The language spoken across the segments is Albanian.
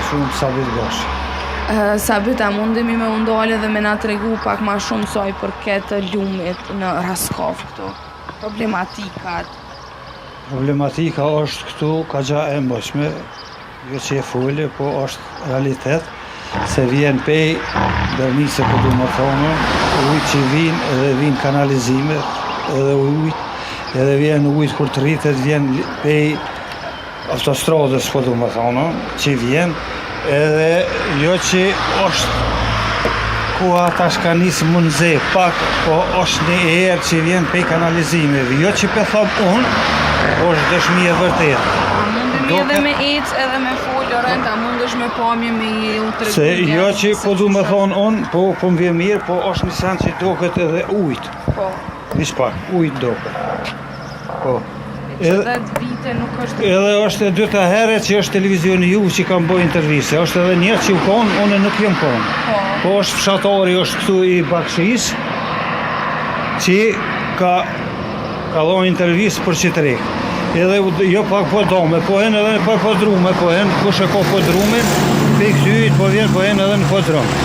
shumë Sabit Gashi. Sabit, a mundemi me undale dhe me na tregu pak ma shumë soj përket lumit në Raskov këtu? Problematikat. Problematika është këtu ka gja e mëshme, jo që e folje, po është realitet, se vjen pej dërmise po du më thonë, ujtë që edhe vinë kanalizime, edhe ujtë, edhe vjen ujtë kur të rritet, vjen pej autostradës po du më thonë, që vjen, edhe jo që është koha tash ka nisë mundze pak, po është një herë që vjen pej kanalizimeve, jo që pe thom unë, është dëshmi e vërtet. A mundemi edhe me ecë edhe me folë, a mundesh me pamje me u tregu? Se jo që po du me thonë unë, po më vjen mirë, po është një sen që doket edhe ujtë. Po. Vish pak, ujtë doket. Po. Që 10 vite nuk është... Edhe është e dyta herë që është televizioni ju që kam bojë interviste. Është edhe njerë që u konë, unë nuk jem konë. Po është fshatari, është këtu i Bakshis, që ka dhonë interviste për qitërik. Edhe jo pak po dome, po hen edhe në po drume, po hen kush e ko po drumin, pe këtyjit po vjen po hen edhe në po drume.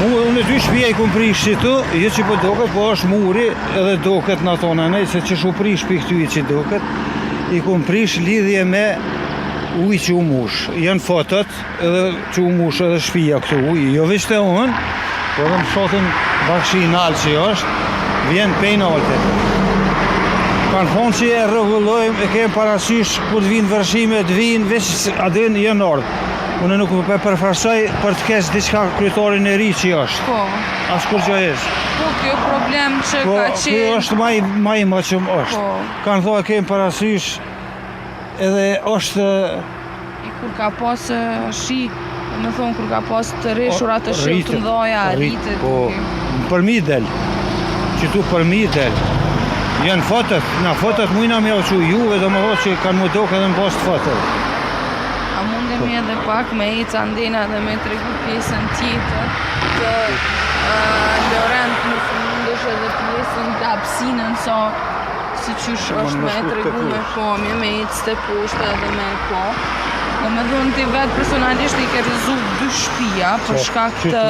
Unë e dy shpia i kom prish që tu, jo që po doket, po është muri edhe doket në tonë nej, se që shu prish për këtyjit që doket, i kom prish lidhje me uj që u mush. Janë fotot edhe që u mush edhe shpia këtu uj, jo vishte unë, po edhe më shotin Bakshi nalë që është, vjen pej nalët. Kanë thonë që e rregullojmë, e kemë parasysh kur të vinë vërshime, të vinë veç adin janor. Unë nuk më përfarsoj për të kesh diçka kryetorin e ri që është. Po. As kur që është. Po, kjo problem që ka qenë... Po, kjo është ma i maqëm është. Po. Kanë thonë e kemë parasysh edhe është... Kur ka pas shi, me thonë kur ka pas të rishur atë shilë të mdoja, rritet... Po, për mi del. Që tu për mi del. Janë fotot, na fotot mujna me oqu juve dhe më hoqë që kanë më doke edhe më post fotot. A mundemi edhe pak me ecë andena dhe me tregu pjesën tjetër të Lorent në fundesh edhe pjesën të hapsinën sa si qysh është me tregu me pamje, me ecë të poshtë edhe me po. Dhe me dhënë ti vetë personalisht i ke rëzu 2 shtëpia për shkak të